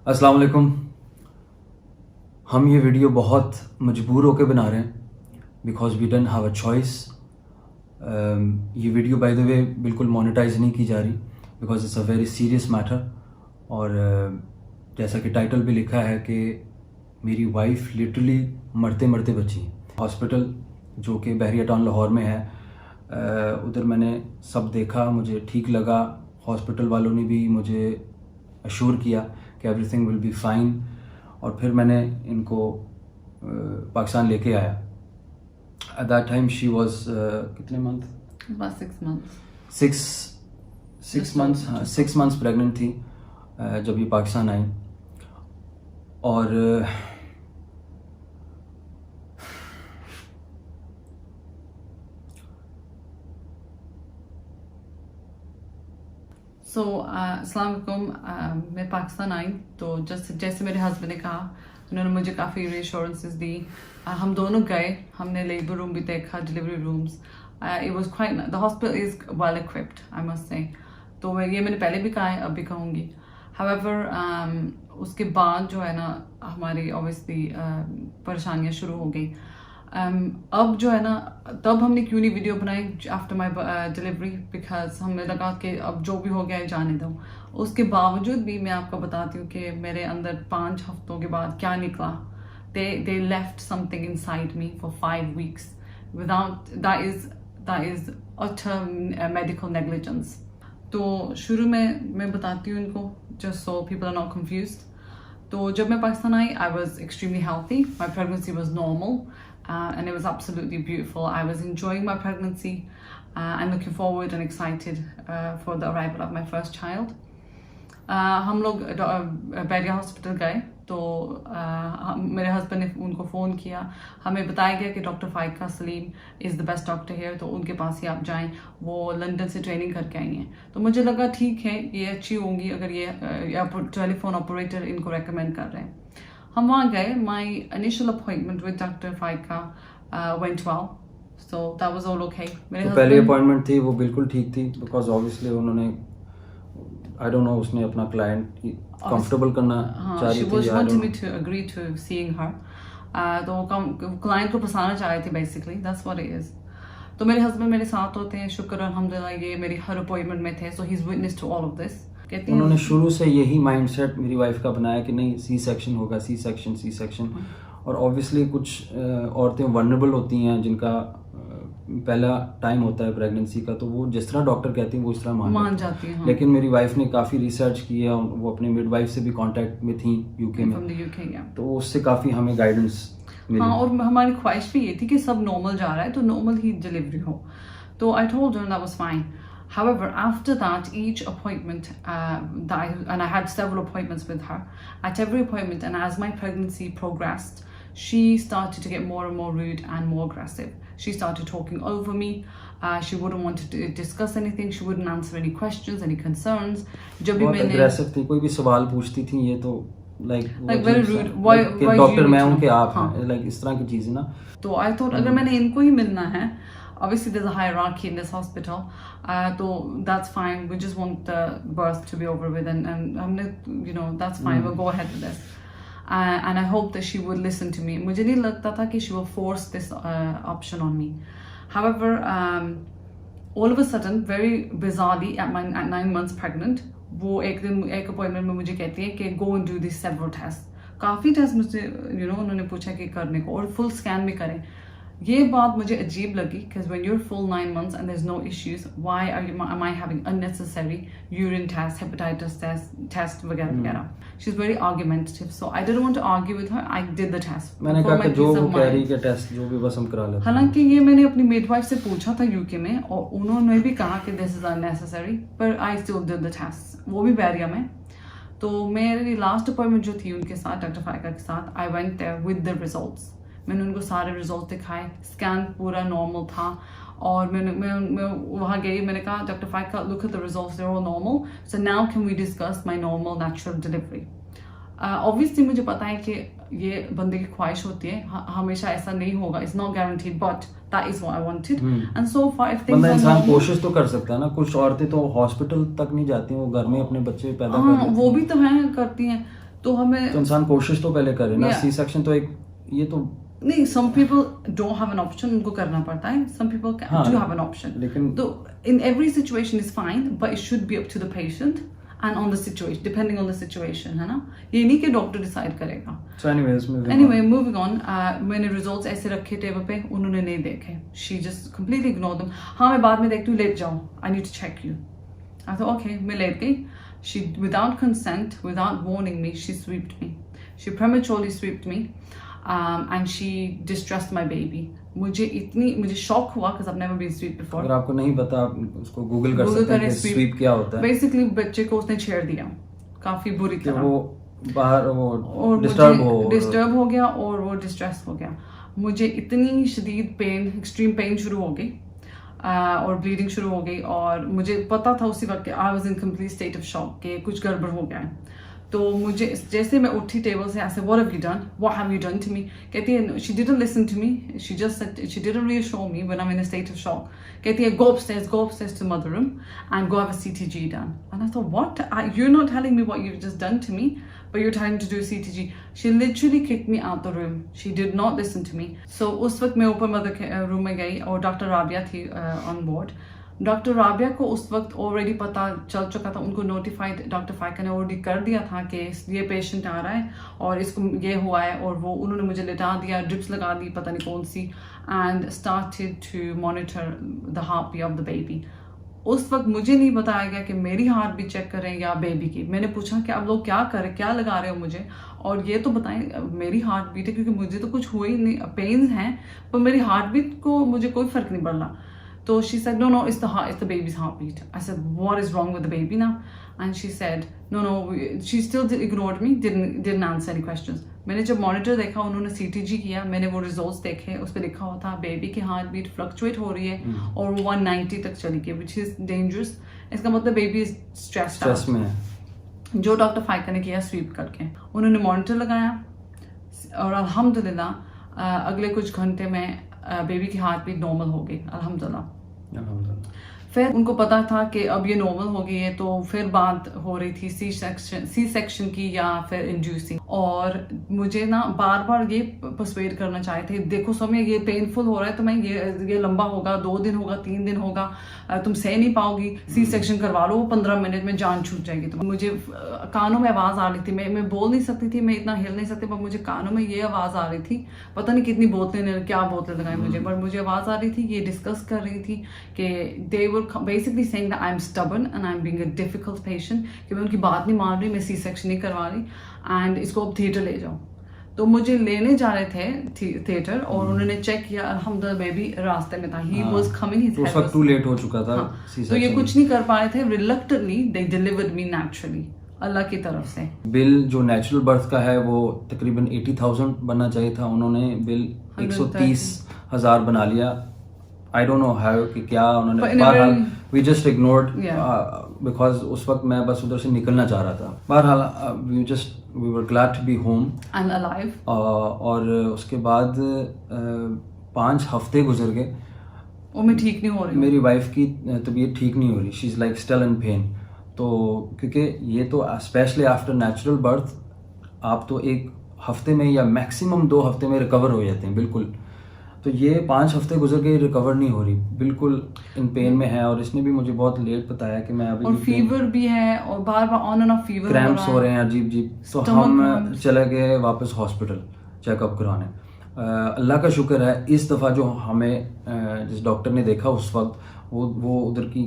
अस्सलाम वालेकुम। हम ये वीडियो बहुत मजबूर होकर बना रहे हैं because we don't have a choice. ये वीडियो बाय द वे बिल्कुल मोनेटाइज नहीं की जा रही because it's a very serious matter. और जैसा कि टाइटल भी लिखा है कि मेरी वाइफ लिटरली मरते मरते बची। हॉस्पिटल जो कि बहरिया टाउन लाहौर में है, उधर मैंने सब देखा, मुझे ठीक लगा। हॉस्पिटल वालों ने भी मुझे अश्योर किया कि एवरीथिंग विल बी फाइन। और फिर मैंने इनको पाकिस्तान लेके आया। At that time she was कितने month? About 6 months. Six months, हाँ 6 मंथ्स प्रेग्नेंट थी जब ये पाकिस्तान आई। और So, अस्सलाम वालेकुम। मैं पाकिस्तान आई तो जैसे मेरे हस्बैंड ने कहा, उन्होंने मुझे काफ़ी reassurances दी। हम दोनों गए, हमने लेबर रूम भी देखा, delivery rooms. It was quite, the hospital is well equipped, I must say। तो ये मैंने पहले भी कहा है, अब भी कहूँगी। However, उसके बाद जो है ना हमारी obviously परेशानियाँ शुरू हो गई। अब जो है ना, तब हमने क्यों नहीं वीडियो बनाई आफ्टर माई डिलीवरी, बिकॉज हमें लगा कि अब जो भी हो गया है जाने दो। उसके बावजूद भी मैं आपको बताती हूँ कि मेरे अंदर 5 हफ्तों के बाद क्या निकला। they left something inside me for 5 weeks without, that is utter medical negligence। तो शुरू में मैं बताती हूँ इनको just so people are not confused। तो जब मैं पाकिस्तान आई, I was extremely healthy, my pregnancy was normal, and it was absolutely beautiful। I was enjoying my pregnancy and looking forward and excited for the arrival of my first child। हम लोग Bairiya hospital गए तो मेरे husband ने उनको phone किया, हमें बताया गया कि doctor Faika Salim is the best doctor here, तो उनके पास ही आप जाएं, वो लंदन से ट्रेनिंग करके आई हैं। तो मुझे लगा ठीक है, ये अच्छी होंगी अगर ये टेलीफोन ऑपरेटर इनको रेकमेंड कर रहे हैं। हम वहाँ गए। My initial appointment with doctor Faika went well, so that was all okay. मेरे पहली अपॉइंटमेंट थी वो बिल्कुल ठीक थी बिकॉज ऑब्वियसली उन्होंने आई डोंट नो उसने अपना क्लाइंट कंफर्टेबल करना चाह रही थी। She wanted me to agree to seeing her। तो क्लाइंट को फंसाना चाह रही थी basically, that's what it is। तो मेरे हस्बैंड मेरे साथ होते हैं, शुक्र अल्हम्दुलिल्लाह, ये मेरी हर अपॉइंटमेंट में थे, so he's witness to all of this। उन्होंने शुरू से यही माइंडसेट मेरी वाइफ का बनाया कि नहीं सी सेक्शन होगा, सी सेक्शन। और ऑब्वियसली कुछ औरतें वल्नरेबल होती हैं जिनका पहला टाइम होता है प्रेगनेंसी का, तो वो जिस तरह डॉक्टर कहती हैं वो इस तरह मान जाती हैं। लेकिन मेरी वाइफ ने काफ़ी रिसर्च की है, वो अपने मिडवाइफ से भी कांटेक्ट में थी यूके में, तो उससे काफ़ी हमें गाइडेंस मिली। हाँ, और हमारी ख्वाहिश भी ये थी कि सब नॉर्मल जा रहा है तो नॉर्मल ही डिलीवरी हो। तो I told her that was fine. However, after that, each appointment and I had several appointments with her. At every appointment, and as my pregnancy progressed, she started to get more and more rude and more aggressive। She started talking over me। She wouldn't want to discuss anything। She wouldn't answer any questions, any concerns। जब भी मैंने aggressive थी, कोई भी सवाल पूछती थी ये तो like very rude। Why doctor मैं हूँ कि आप हैं, like इस तरह की चीज़ें ना। तो I thought अगर मैंने इनको ही मिलना है, obviously there's a hierarchy in this hospital, so that's fine, we just want the birth to be over with, and हमने that's fine, we'll go ahead with this। And I hope that she would listen to me। मुझे नहीं लगता था कि she will force this option on me। However, all of a sudden, very bizarrely, at 9 months pregnant, वो एक दिन एक appointment में मुझे कहती है कि go and do these several tests। काफ़ी टेस्ट मुझसे उन्होंने पूछा कि करने को, और फुल स्कैन भी करें। ये बात मुझे अजीब लगी, because when you're full 9 months and there's no issues, why am I having unnecessary urine test, hepatitis test वगैरह वगैरह। She's very argumentative, so I didn't want to argue with her। I did the test। मैंने कहा कि जो वो कह रही है टेस्ट जो भी बस हम करा लेते हैं। हालांकि ये मैंने अपनी मिडवाइफ से पूछा था यूके में, और उन्होंने भी कहा कि this is unnecessary, but I still did the tests, वो भी बैरिया में। तो मेरी लास्ट अपॉइंटमेंट जो थी उनके साथ, डॉक्टर फाइका के साथ, I went there with the results। मैंने उनको सारे रिजल्ट दिखाए, स्कैन पूरा नॉर्मल था, और मैं वहाँ गई, मैंने कहा doctor Faika, look at the results, they are all normal, so now can we discuss my normal natural delivery. Obviously मुझे पता है कि ये बंदे की ख्वाहिश होती है, हमेशा ऐसा नहीं होगा, it's not guaranteed, but that is what I wanted. And so far if things, इंसान कोशिश तो कर सकता है ना। कुछ औरतें तो हॉस्पिटल तक नहीं जाती हैं, वो घर में अपने बच्चे पैदा कर लेती हैं। वो भी तो हैं, करती हैं। तो हमें तो इंसान कोशिश तो पहले करे ना, Yeah. सी सेक्शन तो एक ये तो नहीं, some people don't have an option, उनको करना पड़ता है, some people हाँ, do have an option. लेकिन तो in every situation is fine, but it should be up to the patient and on the situation, depending on the situation, है ना? ये नहीं कि डॉक्टर डिसाइड करेगा. so anyways Anyway, moving on. मैंने results ऐसे रखे टेबल पे, उन्होंने नहीं देखे. She just completely ignored them. हाँ, मैं बाद में देखती हूँ, लेट जाओ. I need to check you. I thought, okay, मैं लेट गई. She, without consent, without warning me, she sweeped me. She prematurely sweeped me, and she distressed my baby. मुझे शॉक हुआ because I've never been swept before. अगर आपको नहीं पता आप उसको गूगल कर Google सकते हैं करें, कि स्वीप क्या होता है. Basically बच्चे को उसने छेड़ दिया काफी बुरी कि तरह. वो बाहर वो और डिस्टर्ब हो गया और वो डिस्ट्रेस हो गया. मुझे इतनी शदीद पेन, एक्सट्रीम पेन शुरू हो गई और ब्लीडिंग शुरू हो गई और मुझे पता था उसी वक्त I was in complete state of shock कि कुछ गड़बड़ हो गया है. तो मुझे जैसे मैं उठी टेबल से ऐसे what have you done to me. कहती है she didn't listen to me, she didn't reassure me when I am in a state of shock. कहती है go upstairs to mother room and go have a CTG done. And I thought, what? You're not telling me what you've just done to me, but you're telling me to do a CTG. She literally kicked me out the room. She did not listen to me. So उस वक्त मैं ऊपर mother के room में गई और doctor Rabia थी on board. Doctor Rabia को उस वक्त ऑलरेडी पता चल चुका था, उनको नोटिफाइड डॉक्टर फाइका ने ऑलरेडी कर दिया था कि ये पेशेंट आ रहा है और इसको ये हुआ है. और वो उन्होंने मुझे लिटा दिया, ड्रिप्स लगा दी पता नहीं कौन सी, and started to monitor the heart beat of the baby. उस वक्त मुझे नहीं बताया गया कि मेरी हार्ट बीट चेक करें या बेबी की. मैंने पूछा कि आप लोग क्या करें, क्या लगा रहे हो मुझे, और ये तो बताएं मेरी हार्ट बीट है, क्योंकि मुझे तो कुछ हुआ ही नहीं, पेन्स हैं पर मेरी हार्ट बीट को मुझे कोई फर्क नहीं पड़ रहा. So she said, no, it's the baby's heartbeat. I said, what is wrong with the baby now? And she said, no. She still ignored me, didn't answer any questions. मैंने जब monitor देखा, उन्होंने CTG किया, मैंने वो results देखे, उस पर लिखा हुआ था बेबी की हार्ट बीट फ्लक्चुएट हो रही है और वो 190 तक चली गई, which is dangerous. इसका मतलब बेबी स्ट्रेस में है. जो डॉक्टर फाइका ने किया स्वीप करके, उन्होंने मॉनिटर लगाया और अल्हम्दुलिल्लाह अगले कुछ घंटे में बेबी की हार्ट बीट नॉर्मल हो गई अल्हम्दुलिल्लाह. फिर उनको पता था कि अब ये नॉर्मल हो गई है, तो फिर बात हो रही थी सी सेक्शन की या फिर इंड्यूसिंग. और मुझे ना बार बार ये पर्सुएड करना चाहे थे, देखो समय ये पेनफुल हो रहा है तो मैं ये लंबा होगा, 2 दिन होगा, 3 दिन होगा, तुम सह नहीं पाओगी, सी सेक्शन करवा लो, 15 मिनट में जान छूट जाएगी. तो मुझे कानों में आवाज आ रही थी, मैं बोल नहीं सकती थी, मैं इतना हिल नहीं सकती, पर मुझे कानों में ये आवाज आ रही थी. पता नहीं कितनी क्या बोतलें लगाई मुझे, पर मुझे आवाज आ रही थी, ये डिस्कस कर रही थी कि they were basically saying that I'm stubborn and I'm being a difficult patient, कि मैं उनकी बात नहीं मान रही, मैं सी सेक्शन नहीं करवा रही एंड इसको अब थिएटर ले जाओ. तो मुझे लेने जा रहे थे थिएटर और उन्होंने चेक किया, अल्हम्दुलिल्लाह बेबी रास्ते में था, he was coming, his head was too late हो चुका था. तो ये कुछ नहीं कर पा रहे थे. रिलक्टेंटली दे डिलीवर्ड मी नेचुरली, अल्लाह की तरफ से. बिल जो नेचुरल बर्थ का है वो तकरीबन 80,000 बनना चाहिए था, उन्होंने बिल 130,000 बना लिया. I don't know how कि क्या उन्होंने, बहरहाल we just ignored because उस वक्त मैं बस उधर से निकलना चाह रहा था. बहरहाल we were glad to be home and alive. और उसके बाद 5 हफ्ते गुजर गए और मैं ठीक नहीं हो रही, मेरी वाइफ की तबीयत ठीक नहीं हो रही. She is like still in pen. तो क्योंकि ये तो स्पेशली आफ्टर नेचुरल बर्थ आप तो 1 हफ्ते में या मैक्सिमम 2 हफ्ते में रिकवर हो जाते हैं बिल्कुल. तो ये 5 हफ्ते गुजर गए, रिकवर नहीं हो रही, बिल्कुल इन पेन में है. और इसने भी मुझे बहुत लेट बताया कि मैं अभी, और फीवर भी है और बार बार on and off fever, cramps हो रहे हैं अजीब. तो हम चले गए वापस हॉस्पिटल चेकअप कराने. अल्लाह का शुक्र है इस दफ़ा जो हमें जिस डॉक्टर ने देखा उस वक्त वो उधर की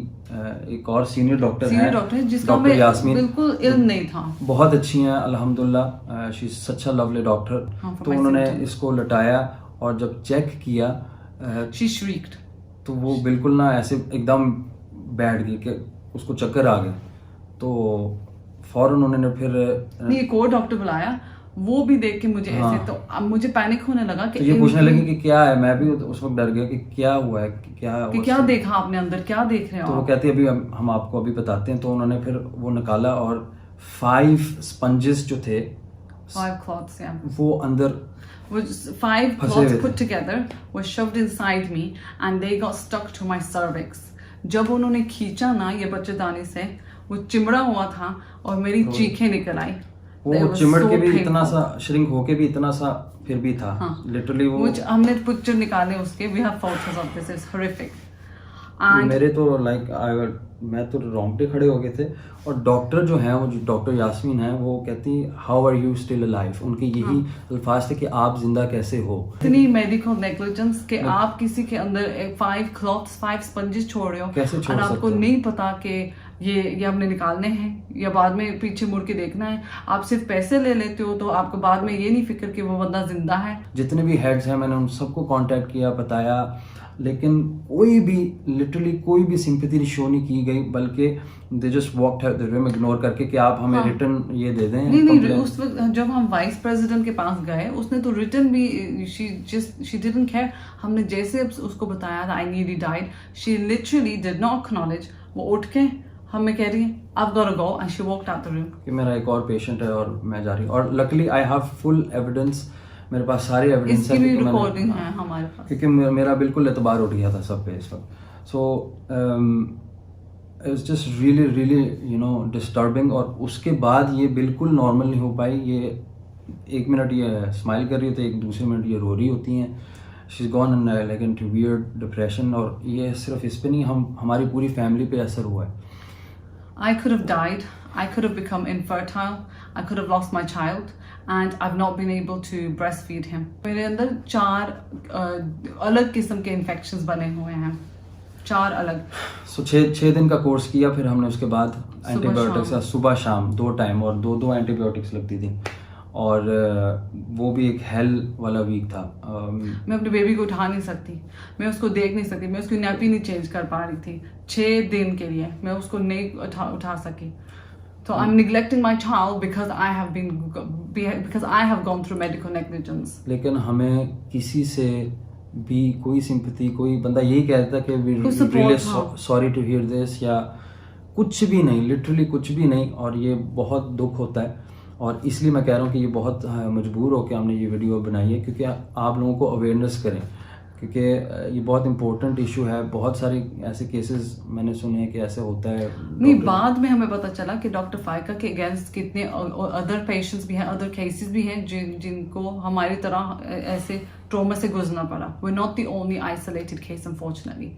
एक और सीनियर डॉक्टर है जिसका डॉक्टर यास्मीन, बिल्कुल इल्म नहीं था, बहुत अच्छी हैं अल्हम्दुलिल्लाह. She is such a lovely doctor. तो उन्होंने इसको लटाया और जब चेक किया she shrieked. तो वो बिल्कुल ना ऐसे एकदम बैठ गई कि उसको चक्कर आ गए. तो फौरन उन्होंने फिर नहीं, एक और डॉक्टर बुलाया, वो भी देख के मुझे ऐसे, तो अब मुझे पैनिक होने लगा कि तो ये पूछने लगी कि क्या है. मैं भी उस वक्त डर गया कि क्या हुआ है, क्या देखा आपने अंदर, क्या देख रहे हो. तो वो कहती है अभी हम आपको अभी बताते हैं. तो उन्होंने फिर वो निकाला और 5 स्पंजेस जो थे, 5 cloths, yeah. वो अंदर 5 cloths put together were shoved inside me and they got stuck to my cervix. जब उन्होंने खींचा ना ये बच्चेदानी से, वो चिमड़ा हुआ था और मेरी चीखें निकल आई वो It was चिमट so के भी इतना painful. सा श्रिंक होके भी इतना सा फिर भी था हाँ. लिटरली वो Which हमने पिक्चर निकाले उसके, we have photos of this, it's horrific. And मेरे तो मैं तो रोंगटे खड़े हो गए थे। और डॉक्टर जो है वो जो डॉक्टर यास्मीन है वो कहती how are you still alive, उनके यही अल्फाज थे कि आप जिंदा कैसे हो। इतनी मेडिकल नेग्लिजेंस कि आप किसी के अंदर 5 क्लॉथ्स 5 स्पंजेस छोड़ रहे हो कैसे छोड़ और आपको सकते हो? नहीं पता कि ये हमने निकालने हैं या बाद में पीछे मुड़ के देखना है। आप सिर्फ पैसे ले लेते हो तो आपको बाद में ये नहीं फिक्र कि वो बंदा जिंदा है। जितने भी हेड्स हैं मैंने उन सबको कांटेक्ट किया, बताया, लेकिन कोई भी लिटरली कोई भी सिंपैथी शो नहीं की गई, बल्कि they just walked out the room ignore करके कि आप हमें रिटर्न ये दे दें। नहीं complaint। उस वक्त जब हम वाइस प्रेसिडेंट के पास गए उसने तो रिटर्न भी शी डिडंट केयर। हमने जैसे उसको बताया था I need died, she literally did not acknowledge. वो उठ के हमें कह रही है I've got to go and she walked out the room। कि मेरा एक और पेशेंट है और मैं जा रही हूँ। और luckily I have full evidence, मेरे पास सारे एविडेंस इसकी भी रिकॉर्डिंग है हमारे पास, क्योंकि मेरा बिल्कुल एतबार उठ गया था सब पे इस वक्त। So it's just really really you know disturbing. और उसके बाद ये बिल्कुल नॉर्मल नहीं हो पाई। ये एक मिनट ये स्माइल कर रही होती है, एक दूसरे मिनट ये रो रही होती हैं। She is gone like into weird depression. और ये सिर्फ इस पे नहीं, हमारी पूरी फैमिली पे असर हुआ है। I could have died, I could have become infertile, I could have lost my child and I've not been able to breastfeed him। मेरे अंदर 4 अलग किस्म के इन्फेक्शंस बने हुए हैं, 4 अलग। सो 6 दिन का कोर्स किया, फिर हमने उसके बाद एंटीबायोटिक्स शाम। सुबह शाम 2 टाइम और 2 एंटीबायोटिक्स लगती थी। और वो भी एक हेल वाला वीक था। मैं अपने बेबी को उठा नहीं सकती, मैं उसको देख नहीं सकती, मैं उसकी नैपी नहीं चेंज कर पा रही थी 6 दिन के लिए, मैं उसको नहीं उठा सकी। तो I am neglecting my child because I have gone through medical negligence. लेकिन हमें किसी से भी कोई सिंपैथी, कोई बंदा यही कहता कि we really sorry to hear this, या कुछ भी नहीं, लिटरली कुछ भी नहीं। और ये बहुत दुख होता है और इसलिए मैं कह रहा हूँ कि ये बहुत मजबूर होकर हमने ये वीडियो बनाई है, क्योंकि आप लोगों को अवेयरनेस करें, क्योंकि ये बहुत इंपॉर्टेंट इशू है। बहुत सारे ऐसे केसेस मैंने सुने हैं कि ऐसे होता है। नहीं, बाद में हमें पता चला कि डॉक्टर फाइका के अगेंस्ट कितने अदर पेशेंट्स भी हैं, अदर केसेस भी हैं जिनको हमारी तरह ऐसे ट्रॉमा से गुजरना पड़ा। We not the only isolated case unfortunately.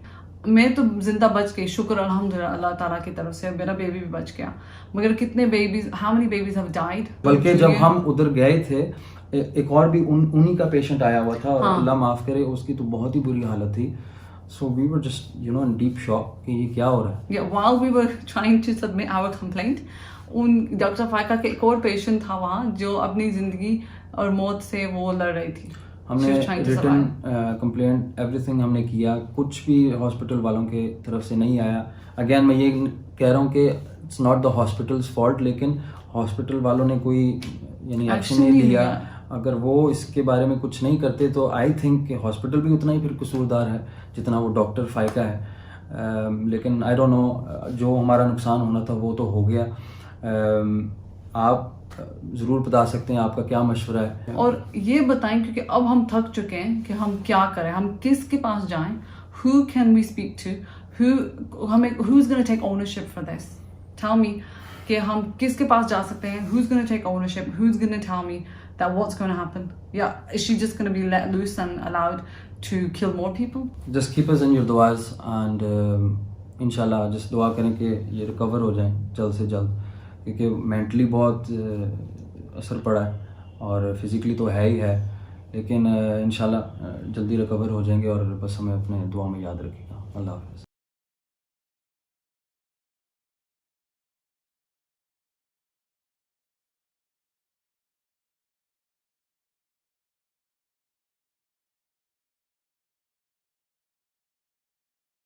मैं तो जिंदा बच गई, शुक्र अल्हम्दुलिल्लाह अल्लाह ताला की तरफ से, मेरा बेबी भी बच गया। मगर कितने babies, how many babies have died. बल्कि जब हम उधर गए थे एक और भी उन्हीं का पेशेंट आया हुआ था और अल्लाह माफ करे उसकी तो बहुत ही बुरी हालत थी। So we were just you know in deep shock कि ये क्या हो रहा है। Yeah, while we were trying to submit our complaint, doctor Faika के एक और पेशेंट था वहाँ जो अपनी जिंदगी और मौत से वो लड़ रही थी। हमने रिटर्न कंप्लेंट एवरीथिंग हमने किया, कुछ भी हॉस्पिटल वालों के तरफ से नहीं आया। अगेन मैं ये कह रहा हूँ कि it's not the hospitals fault, लेकिन हॉस्पिटल वालों ने कोई यानी एक्शन नहीं लिया। अगर वो इसके बारे में कुछ नहीं करते तो आई थिंक कि हॉस्पिटल भी उतना ही फिर कसूरदार है जितना वो डॉक्टर फाइका है। लेकिन आई डोंट नो, जो हमारा नुकसान होना था वो तो हो गया। आप ज़रूर बता सकते हैं आपका क्या मशवरा है और ये बताएं, क्योंकि अब हम थक चुके हैं कि हम क्या करें, हम किसके पास जाएं, who can we speak to, who's going to take ownership for this, tell me कि हम किसके पास जा सकते हैं, who's going to take ownership, who's going to tell me that what's going to happen, yeah, is she just going to be let loose and allowed to kill more people? Just keep us in your duas and इंशाल्लाह just दुआ करें कि ये recover हो जाएं जल्द से जल्द, क्योंकि मेंटली बहुत असर पड़ा है और फिज़िकली तो है ही है, लेकिन इंशाल्लाह जल्दी रिकवर हो जाएंगे। और बस हमें अपने दुआ में याद रखिएगा। अल्लाह हाफ़िज़।